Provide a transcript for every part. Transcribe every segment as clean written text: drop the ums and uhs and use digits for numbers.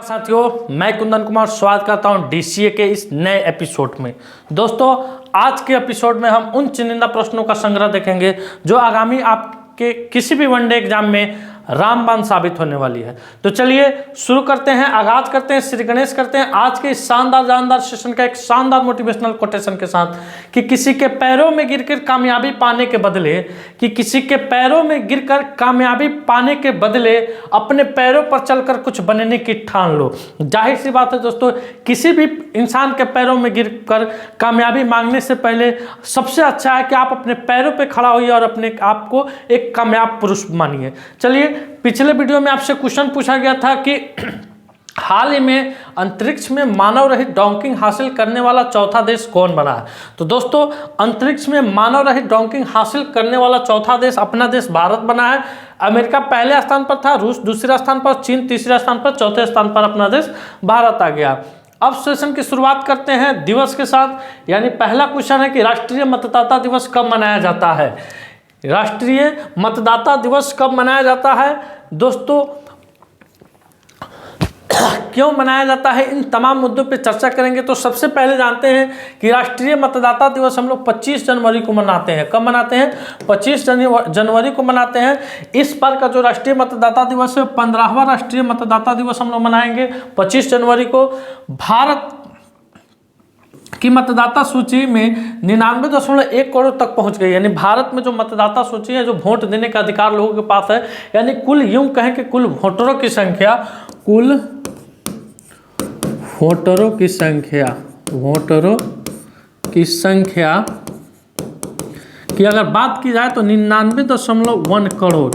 साथियों, मैं कुंदन कुमार स्वागत करता हूं डीसीए के इस नए एपिसोड में। दोस्तों, आज के एपिसोड में हम उन चुनिंदा प्रश्नों का संग्रह देखेंगे जो आगामी आपके किसी भी वनडे एग्जाम में रामबाण साबित होने वाली है। तो चलिए शुरू करते हैं, आगाज करते हैं, श्री गणेश करते हैं आज के इस शानदार सेशन का एक शानदार मोटिवेशनल कोटेशन के साथ कि किसी के पैरों में गिरकर कामयाबी पाने के बदले अपने पैरों पर चलकर कुछ बनने की ठान लो। जाहिर सी बात है दोस्तों, किसी भी इंसान के पैरों में गिरकर कामयाबी मांगने से पहले सबसे अच्छा है कि आप अपने पैरों पर खड़ा होइए और अपने आप को एक कामयाब पुरुष मानिए। चलिए, पिछले वीडियो में आपसे क्वेश्चन पूछा गया था कि हाल ही में अंतरिक्ष में मानव रहित डॉकिंग हासिल करने वाला चौथा देश कौन बना है। तो दोस्तों, अंतरिक्ष में मानव रहित डॉकिंग हासिल करने वाला चौथा देश अपना देश भारत बना है। अमेरिका पहले स्थान पर था, रूस दूसरे स्थान पर, चीन तीसरे स्थान पर, चौथे स्थान पर अपना देश भारत आ गया। अब सेशन की शुरुआत करते हैं दिवस के साथ। यानी पहला क्वेश्चन है कि राष्ट्रीय मतदाता दिवस कब मनाया जाता है। राष्ट्रीय मतदाता दिवस कब मनाया जाता है दोस्तों, क्यों मनाया जाता है, इन तमाम मुद्दों पे चर्चा करेंगे। तो सबसे पहले जानते हैं कि राष्ट्रीय मतदाता दिवस हम लोग 25 जनवरी को मनाते हैं। कब मनाते हैं? 25 जनवरी को मनाते हैं। इस बार का जो राष्ट्रीय मतदाता दिवस है 15वां राष्ट्रीय मतदाता दिवस हम लोग मनाएंगे 25 जनवरी को। भारत की मतदाता सूची में 99.1 करोड़ तक पहुंच गई। यानी भारत में जो मतदाता सूची है, जो वोट देने का अधिकार लोगों के पास है, यानी कुल यूं कहें कि कुल वोटरों की संख्या की अगर बात की जाए तो 99.1 करोड़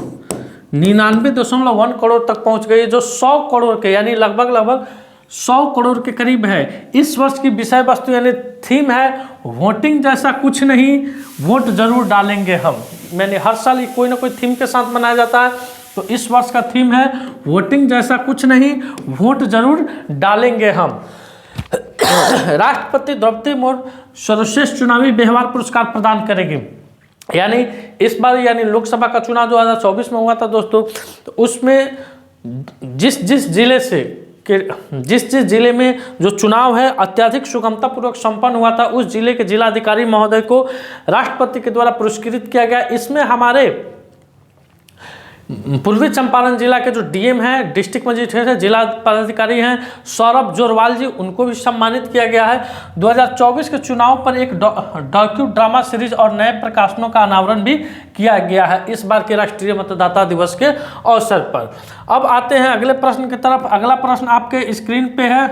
99.1 करोड़ तक पहुंच गई, जो 100 करोड़ के यानी लगभग 100 करोड़ के करीब है। इस वर्ष की विषय वस्तु यानी थीम है वोटिंग जैसा कुछ नहीं, वोट जरूर डालेंगे हम। यानी हर साल कोई ना कोई थीम के साथ मनाया जाता है, तो इस वर्ष का थीम है वोटिंग जैसा कुछ नहीं, वोट जरूर डालेंगे हम। राष्ट्रपति द्रौपदी मुर्मू सर्वश्रेष्ठ चुनावी व्यवहार पुरस्कार प्रदान करेगी। यानी इस बार यानी लोकसभा का चुनाव 2024 में हुआ था दोस्तों, तो उसमें जिस जिले में जो चुनाव है अत्यधिक सुगमता पूर्वक संपन्न हुआ था, उस जिले के जिलाधिकारी महोदय को राष्ट्रपति के द्वारा पुरस्कृत किया गया। इसमें हमारे पूर्वी चंपारण जिला के जो डीएम हैं, डिस्ट्रिक्ट मजिस्ट्रेट है, जिला पदाधिकारी हैं सौरभ जोरवाल जी, उनको भी सम्मानित किया गया है। 2024 के चुनाव पर एक डॉक्यू ड्रामा सीरीज और नए प्रकाशनों का अनावरण भी किया गया है इस बार के राष्ट्रीय मतदाता दिवस के अवसर पर। अब आते हैं अगले प्रश्न की तरफ। अगला प्रश्न आपके स्क्रीन पे है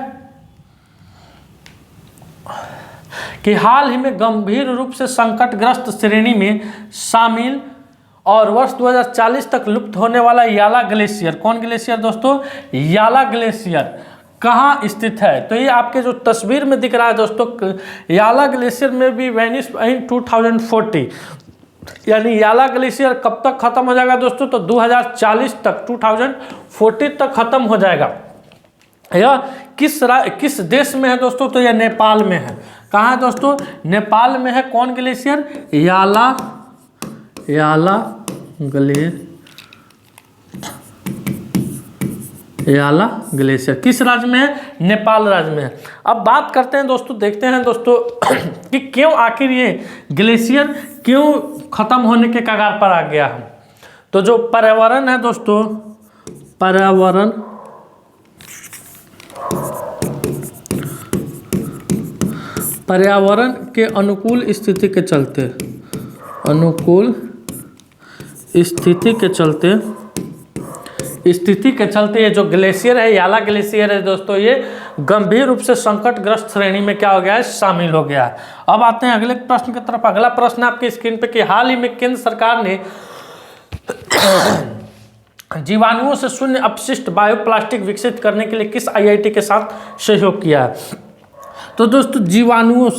कि हाल ही में गंभीर रूप से संकटग्रस्त श्रेणी में शामिल और वर्ष 2040 तक लुप्त होने वाला याला ग्लेशियर, कौन ग्लेशियर दोस्तों? याला ग्लेशियर कहाँ स्थित है? तो ये आपके जो तस्वीर में दिख रहा है दोस्तों, याला ग्लेशियर में भी वैनिश इन 2040। यानी याला ग्लेशियर कब तक खत्म हो जाएगा दोस्तों? तो 2040 तक, 2040 तक खत्म हो जाएगा। यह किस देश में है दोस्तों? तो यह नेपाल में है। कहाँ है दोस्तों? नेपाल में है। कौन ग्लेशियर? याला ग्लेशियर किस राज्य में है? नेपाल राज्य में है। अब बात करते हैं दोस्तों, देखते हैं दोस्तों कि क्यों आखिर ये ग्लेशियर क्यों खत्म होने के कगार पर आ गया है। तो जो पर्यावरण है दोस्तों, पर्यावरण के अनुकूल स्थिति के चलते ये जो ग्लेशियर है, याला ग्लेशियर है दोस्तों, ये गंभीर रूप से संकटग्रस्त श्रेणी में क्या हो गया है? शामिल हो गया है। अब आते हैं अगले प्रश्न की तरफ। अगला प्रश्न आपके स्क्रीन पे कि हाल ही में केंद्र सरकार ने जीवाणुओं से शून्य अपशिष्ट बायोप्लास्टिक विकसित करने के लिए किस आईआईटी के साथ सहयोग किया है। तो दोस्तों, जीवाणुओं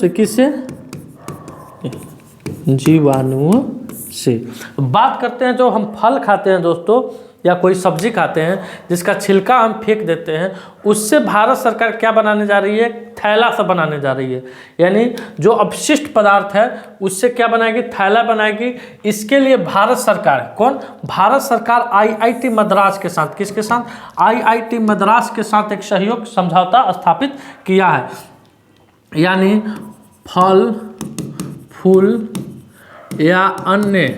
से बात करते हैं। जो हम फल खाते हैं दोस्तों, या कोई सब्जी खाते हैं जिसका छिलका हम फेंक देते हैं, उससे भारत सरकार क्या बनाने जा रही है, थैला सा बनाने जा रही है। यानी जो अपशिष्ट पदार्थ है उससे क्या बनाएगी, थैला बनाएगी। इसके लिए भारत सरकार, कौन, भारत सरकार आईआईटी मद्रास के साथ, किसके साथ, आईआईटी मद्रास के साथ एक सहयोग समझौता स्थापित किया है। यानी फल फूल या अन्य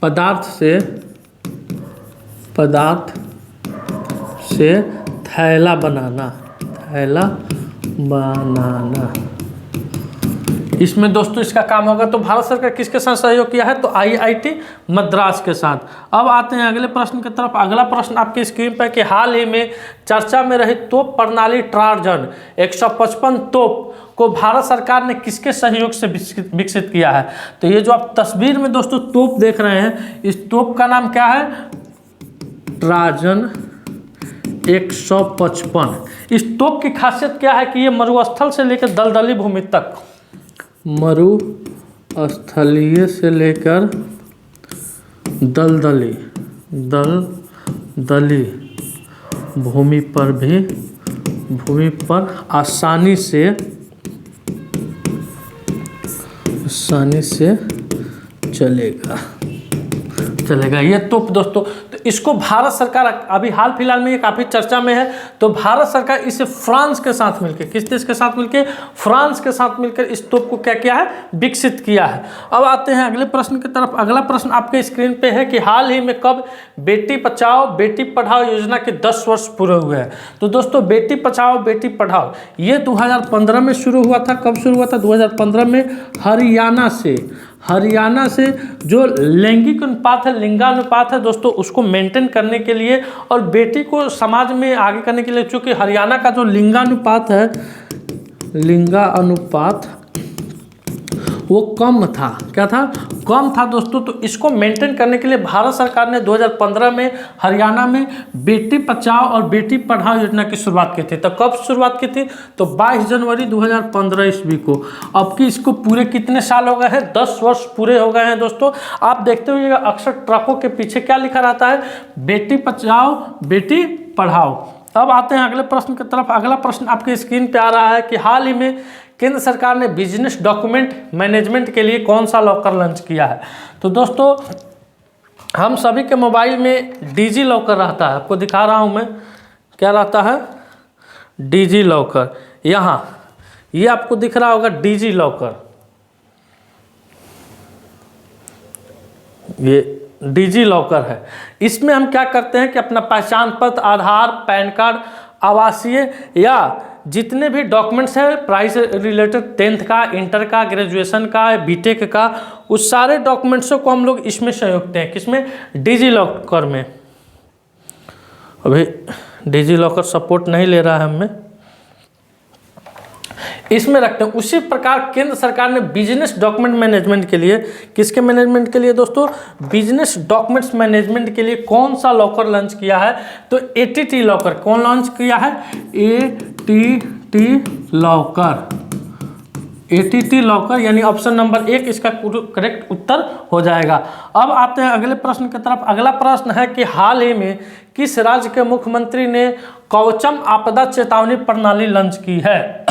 पदार्थ से थैला बनाना। इसमें दोस्तों इसका काम होगा। तो भारत सरकार किसके साथ सहयोग किया है, तो आईआईटी मद्रास के साथ। अब आते हैं अगले प्रश्न की तरफ। अगला प्रश्न आपकी स्क्रीन पर कि हाल ही में चर्चा में रही तोप प्रणाली ट्राजन 155 तोप को भारत सरकार ने किसके सहयोग से विकसित किया है। तो ये जो आप तस्वीर में दोस्तों तोप देख रहे हैं, इस तोप का नाम क्या है, ट्राजन 155। इस तोप की खासियत क्या है कि ये मरुस्थल से लेकर दलदली भूमि तक, मरुस्थलीय से लेकर दलदली भूमि पर आसानी से चलेगा ये तोप दोस्तों। तो इसको भारत सरकार अभी हाल फिलहाल में ये काफ़ी चर्चा में है। तो भारत सरकार इसे फ्रांस के साथ मिलकर, किस देश के साथ मिलकर, फ्रांस के साथ मिलकर इस तोप को क्या किया है, विकसित किया है। अब आते हैं अगले प्रश्न की तरफ। अगला प्रश्न आपके स्क्रीन पे है कि हाल ही में कब बेटी बचाओ बेटी पढ़ाओ योजना के 10 वर्ष पूरे हुए हैं। तो दोस्तों बेटी बचाओ बेटी पढ़ाओ ये 2015 में शुरू हुआ था। कब शुरू हुआ था, 2015 में हरियाणा से जो लैंगिक अनुपात है, लिंगानुपात है दोस्तों, उसको मेंटेन करने के लिए और बेटी को समाज में आगे करने के लिए, चूँकि हरियाणा का जो लिंगानुपात है, वो कम था। क्या था, कम था दोस्तों। तो इसको मेंटेन करने के लिए भारत सरकार ने 2015 में हरियाणा में बेटी बचाओ और बेटी पढ़ाओ योजना की शुरुआत की थी। तो कब शुरुआत की थी, तो 22 जनवरी 2015 ईस्वी को। अब कि इसको पूरे कितने साल हो गए हैं, 10 वर्ष पूरे हो गए हैं दोस्तों। आप देखते होइएगा अक्सर ट्रकों के पीछे क्या लिखा रहता है, बेटी बचाओ बेटी पढ़ाओ। अब आते हैं अगले प्रश्न की तरफ। अगला प्रश्न आपके स्क्रीन पे आ रहा है कि हाल ही में केंद्र सरकार ने बिजनेस डॉक्यूमेंट मैनेजमेंट के लिए कौन सा लॉकर लॉन्च किया है। तो दोस्तों हम सभी के मोबाइल में डिजी लॉकर रहता है, आपको दिखा रहा हूं मैं, क्या रहता है, डिजी लॉकर। यहाँ ये आपको दिख रहा होगा डिजी लॉकर, ये डिजी लॉकर है। इसमें हम क्या करते हैं कि अपना पहचान पत्र, आधार, पैन कार्ड, आवासीय या जितने भी डॉक्यूमेंट्स हैं पढ़ाई से रिलेटेड, 10th का, इंटर का, ग्रेजुएशन का, बीटेक का, उस सारे डॉक्यूमेंट्सों को हम लोग इसमें संयुक्त हैं, किसमें, डिजी लॉकर में। अभी डिजी लॉकर सपोर्ट नहीं ले रहा है हमें, इसमें रखते हैं। उसी प्रकार केंद्र सरकार ने बिजनेस डॉक्यूमेंट मैनेजमेंट के लिए, किसके मैनेजमेंट के लिए दोस्तों, बिजनेस डॉक्यूमेंट्स मैनेजमेंट के लिए कौन सा लॉकर लॉन्च किया है, तो एटीटी लॉकर। कौन लॉन्च किया है, एटीटी लॉकर। एटीटी लॉकर यानी ऑप्शन नंबर 1 इसका करेक्ट उत्तर हो जाएगा। अब आते हैं अगले प्रश्न की तरफ। अगला प्रश्न है कि हाल ही में किस राज्य के मुख्यमंत्री ने कवचम आपदा चेतावनी प्रणाली लॉन्च की है।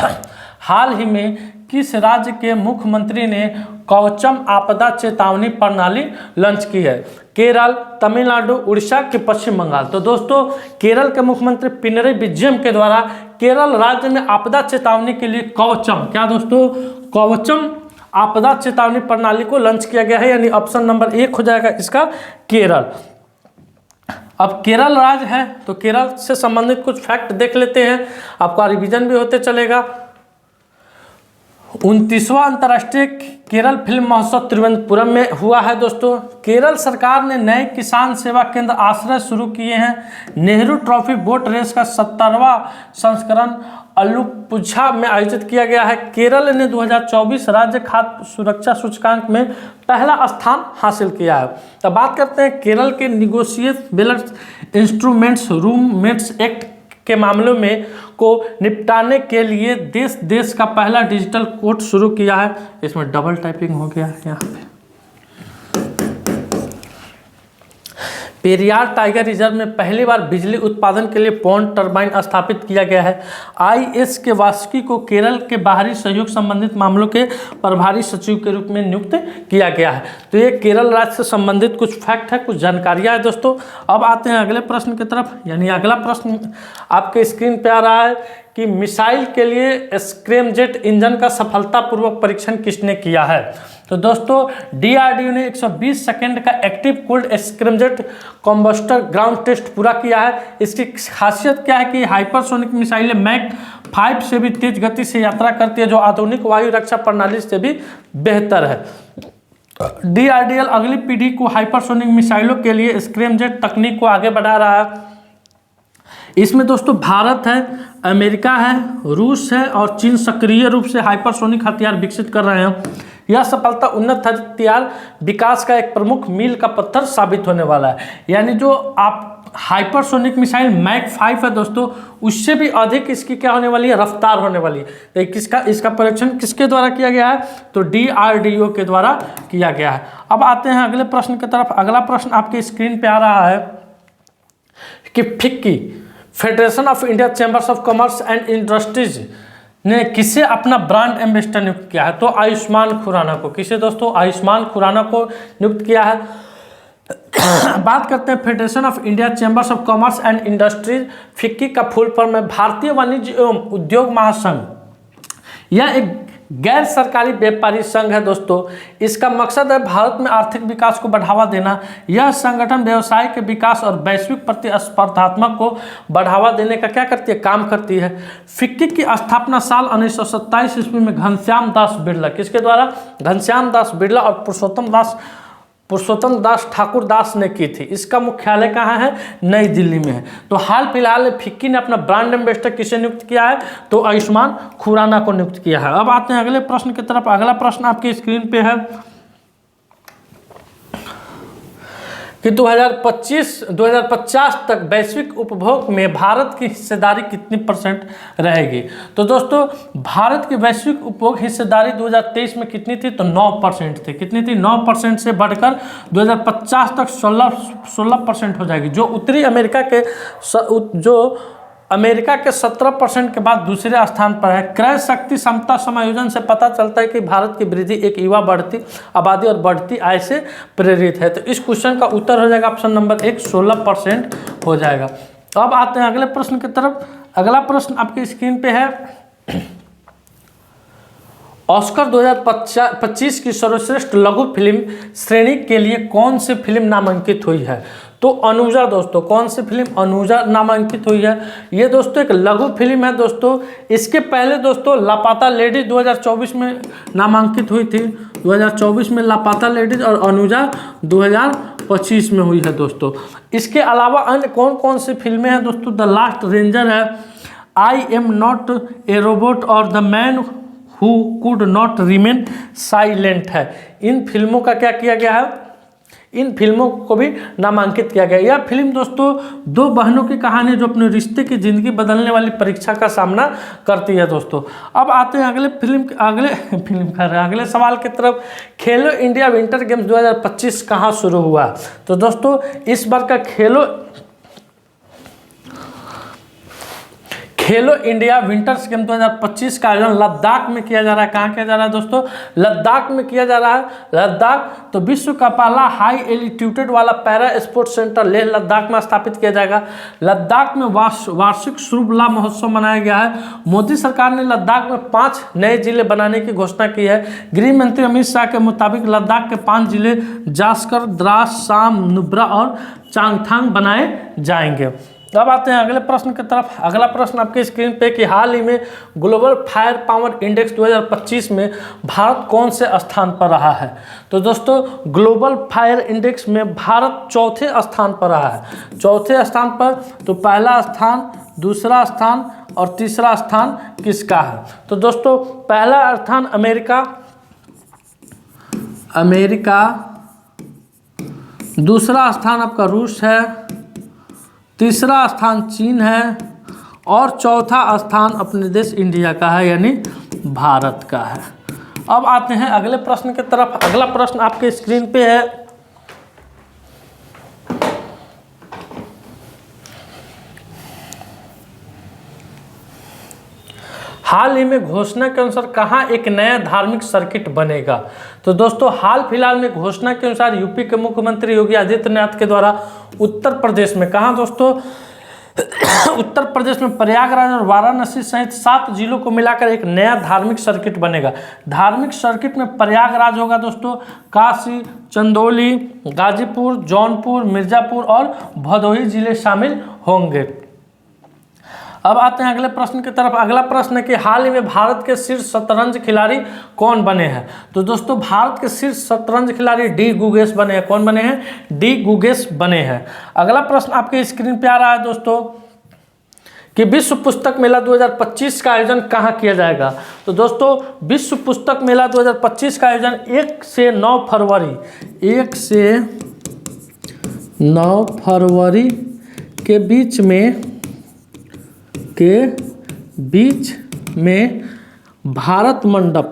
हाल ही में किस राज्य के मुख्यमंत्री ने कवचम आपदा चेतावनी प्रणाली लॉन्च की है, केरल, तमिलनाडु, उड़ीसा के पश्चिम बंगाल। तो दोस्तों केरल के मुख्यमंत्री पिनरई विजयम के द्वारा केरल राज्य में आपदा चेतावनी के लिए कवचम, क्या दोस्तों, कवचम आपदा चेतावनी प्रणाली को लॉन्च किया गया है। यानी ऑप्शन नंबर 1 हो जाएगा इसका केरल। अब केरल राज्य है तो केरल से संबंधित कुछ फैक्ट देख लेते हैं, आपका रिवीजन भी होते चलेगा। 29वां अंतर्राष्ट्रीय केरल फिल्म महोत्सव तिरुवनंतपुरम में हुआ है दोस्तों। केरल सरकार ने नए किसान सेवा केंद्र आश्रय शुरू किए हैं। नेहरू ट्रॉफी बोट रेस का 70वां संस्करण अलुपुझा में आयोजित किया गया है। केरल ने 2024 राज्य खाद्य सुरक्षा सूचकांक में पहला स्थान हासिल किया है। तो बात करते हैं केरल के निगोशिएबल इंस्ट्रूमेंट्स रूममेट्स एक्ट के मामलों में को निपटाने के लिए देश का पहला डिजिटल कोर्ट शुरू किया है। इसमें डबल टाइपिंग हो गया है यहाँ पे। पेरियार टाइगर रिजर्व में पहली बार बिजली उत्पादन के लिए पवन टरबाइन स्थापित किया गया है। IS के वासुकी को केरल के बाहरी सहयोग संबंधित मामलों के प्रभारी सचिव के रूप में नियुक्त किया गया है। तो ये केरल राज्य से संबंधित कुछ फैक्ट है, कुछ जानकारियाँ है दोस्तों। अब आते हैं अगले प्रश्न की तरफ, यानी अगला प्रश्न आपके स्क्रीन पे आ रहा है कि मिसाइल के लिए स्क्रैमजेट इंजन का सफलतापूर्वक परीक्षण किसने किया है। तो दोस्तों DRDO ने 120 सेकंड का active cooled scramjet combustor ground test पूरा किया है। इसकी खासियत क्या है कि हाइपरसोनिक मिसाइलें मैक 5 से भी तेज गति से यात्रा करती है, जो आधुनिक वायु रक्षा प्रणाली से भी बेहतर है। DRDO अगली पीढ़ी को हाइपरसोनिक मिसाइलों के लिए स्क्रैमजेट तकनीक को आगे बढ़ा रहा है। इसमें दोस्तों भारत है, अमेरिका है, रूस है और चीन सक्रिय रूप से हाइपरसोनिक हथियार विकसित कर रहे हैं। यह सफलता उन्नत हथियार विकास का एक प्रमुख मील का पत्थर साबित होने वाला है। यानी जो आप हाइपरसोनिक मिसाइल मैक 5 है दोस्तों, उससे भी अधिक इसकी क्या होने वाली है, रफ्तार होने वाली है। तो इसका परीक्षण किसके द्वारा किया गया है, तो DRDO के द्वारा किया गया है। अब आते हैं अगले प्रश्न की तरफ। अगला प्रश्न आपके स्क्रीन पे आ रहा है कि FICCI federation of India chambers of commerce and industries ने किसे अपना ब्रांड एम्बेसडर नियुक्त किया है। तो आयुष्मान खुराना को। किसे दोस्तों, आयुष्मान खुराना को नियुक्त किया है। बात करते हैं federation of India chambers of commerce and industries, FICCI का फुल फॉर्म है भारतीय वाणिज्य एवं उद्योग महासंघ। यह एक गैर सरकारी व्यापारी संघ है दोस्तों। इसका मकसद है भारत में आर्थिक विकास को बढ़ावा देना। यह संगठन व्यवसाय के विकास और वैश्विक प्रतिस्पर्धात्मक को बढ़ावा देने का क्या करती है, काम करती है। फिक्की की स्थापना साल 1927 ईस्वी में घनश्याम दास बिरला, किसके द्वारा, घनश्याम दास बिरला और पुरुषोत्तम दास ठाकुर दास ने की थी। इसका मुख्यालय कहाँ है, नई दिल्ली में है। तो हाल फिलहाल में फिक्की ने अपना ब्रांड एम्बेसडर किसे नियुक्त किया है, तो आयुष्मान खुराना को नियुक्त किया है। अब आते हैं अगले प्रश्न की तरफ। अगला प्रश्न आपकी स्क्रीन पे है कि 2050 तक वैश्विक उपभोग में भारत की हिस्सेदारी कितनी % रहेगी। तो दोस्तों भारत की वैश्विक उपभोग हिस्सेदारी 2023 में कितनी थी, तो 9% थी। कितनी थी, 9% से बढ़कर 2050 तक 16% हो जाएगी। जो उत्तरी अमेरिका के 17% के बाद दूसरे स्थान पर है। क्रय शक्ति क्षमता समायोजन से पता चलता है कि भारत की वृद्धि एक युवा बढ़ती आबादी और बढ़ती आय से प्रेरित है। तो इस क्वेश्चन का उत्तर हो जाएगा ऑप्शन नंबर 1, 16% हो जाएगा। तो अब आते हैं अगले प्रश्न की तरफ। अगला प्रश्न आपकी स्क्रीन पे है, ऑस्कर 2025 की सर्वश्रेष्ठ लघु फिल्म श्रेणी के लिए कौन सी फिल्म नामांकित हुई है। तो अनुजा दोस्तों, कौन सी फिल्म, अनुजा नामांकित हुई है। ये दोस्तों एक लघु फिल्म है दोस्तों। इसके पहले दोस्तों लापता लेडीज 2024 में नामांकित हुई थी। 2024 में लापता लेडीज और अनुजा 2025 में हुई है दोस्तों। इसके अलावा अन्य कौन कौन सी फिल्में हैं दोस्तों, द लास्ट रेंजर है, I am not a robot और the man who could not remain silent है। इन फिल्मों का क्या किया गया है, इन फिल्मों को भी नामांकित किया गया। यह फिल्म दोस्तों दो बहनों की कहानी जो अपने रिश्ते की जिंदगी बदलने वाली परीक्षा का सामना करती है दोस्तों। अब आते हैं अगले सवाल की तरफ। खेलो इंडिया विंटर गेम्स 2025 कहाँ शुरू हुआ। तो दोस्तों इस बार का खेलो इंडिया विंटर्स गेम 2025 का आयोजन लद्दाख में किया जा रहा है। कहाँ किया जा रहा है दोस्तों, लद्दाख में किया जा रहा है। लद्दाख तो विश्व का पहला हाई एल्टीट्यूड वाला para sports centre Leh Ladakh में स्थापित किया जाएगा। लद्दाख में वार्षिक शुभला महोत्सव मनाया गया है। मोदी सरकार ने लद्दाख में 5 नए जिले बनाने की घोषणा की है। गृह मंत्री अमित शाह के मुताबिक लद्दाख के 5 जिले जास्कर, द्रास, साम, नुब्रा और चांगथांग बनाए जाएंगे। अब आते हैं अगले प्रश्न की तरफ। अगला प्रश्न आपके स्क्रीन पे कि हाल ही में ग्लोबल फायर पावर इंडेक्स 2025 में भारत कौन से स्थान पर रहा है। तो दोस्तों ग्लोबल फायर इंडेक्स में भारत चौथे स्थान पर रहा है। चौथे स्थान पर, तो पहला स्थान, दूसरा स्थान और तीसरा स्थान किसका है। तो दोस्तों पहला स्थान अमेरिका, दूसरा स्थान आपका रूस है, तीसरा स्थान चीन है और चौथा स्थान अपने देश इंडिया का है, यानी भारत का है। अब आते हैं अगले प्रश्न की तरफ। अगला प्रश्न आपके स्क्रीन पे है हाल ही में घोषणा के अनुसार कहाँ एक नया धार्मिक सर्किट बनेगा? तो दोस्तों हाल फिलहाल में घोषणा के अनुसार यूपी के मुख्यमंत्री योगी आदित्यनाथ के द्वारा उत्तर प्रदेश में, कहाँ दोस्तों? उत्तर प्रदेश में प्रयागराज और वाराणसी सहित 7 जिलों को मिलाकर एक नया धार्मिक सर्किट बनेगा। धार्मिक सर्किट में प्रयागराज होगा दोस्तों, काशी, चंदौली, गाजीपुर, जौनपुर, मिर्जापुर और भदोही जिले शामिल होंगे। अब आते हैं अगले प्रश्न की तरफ। अगला प्रश्न है कि हाल ही में भारत के शीर्ष शतरंज खिलाड़ी कौन बने हैं? तो दोस्तों भारत के शीर्ष शतरंज खिलाड़ी डी गुगेश बने हैं। कौन बने हैं? डी गुगेश बने हैं। अगला प्रश्न आपके स्क्रीन पे आ रहा है दोस्तों कि विश्व पुस्तक मेला 2025 का आयोजन कहाँ किया जाएगा? तो दोस्तों विश्व पुस्तक मेला 2025 का आयोजन 1 से 9 फरवरी के बीच में भारत मंडप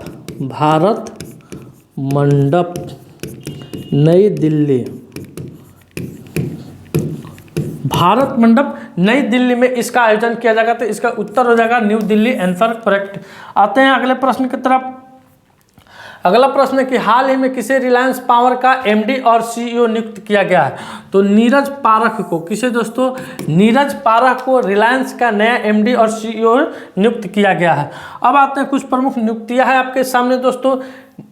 नई दिल्ली में इसका आयोजन किया जाएगा। तो इसका उत्तर हो जाएगा न्यू दिल्ली, आंसर करेक्ट। आते हैं अगले प्रश्न की तरफ। अगला प्रश्न है कि हाल ही में किसे रिलायंस पावर का एमडी और सीईओ नियुक्त किया गया है? तो नीरज पारख को, किसे दोस्तों? नीरज पारख को रिलायंस का नया एमडी और सीईओ नियुक्त किया गया है। अब आते हैं कुछ प्रमुख नियुक्तियां हैं आपके सामने दोस्तों,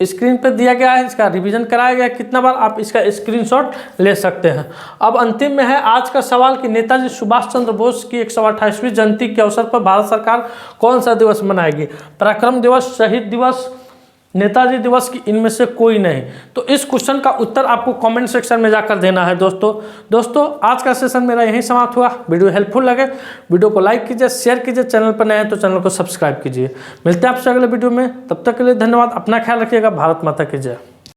स्क्रीन पर दिया गया है, इसका रिवीजन कराया गया कितना बार, आप इसका स्क्रीनशॉट ले सकते हैं। अब अंतिम में है आज का सवाल कि नेताजी सुभाष चंद्र बोस की 128वीं जयंती के अवसर पर भारत सरकार कौन सा दिवस मनाएगी? पराक्रम दिवस, शहीद दिवस, नेताजी दिवस की इनमें से कोई नहीं। तो इस क्वेश्चन का उत्तर आपको कमेंट सेक्शन में जाकर देना है दोस्तों आज का सेशन मेरा यहीं समाप्त हुआ। वीडियो हेल्पफुल लगे वीडियो को लाइक कीजिए, शेयर कीजिए, चैनल पर नए हैं तो चैनल को सब्सक्राइब कीजिए। मिलते हैं आपसे अगले वीडियो में, तब तक के लिए धन्यवाद। अपना ख्याल रखिएगा। भारत माता की जय।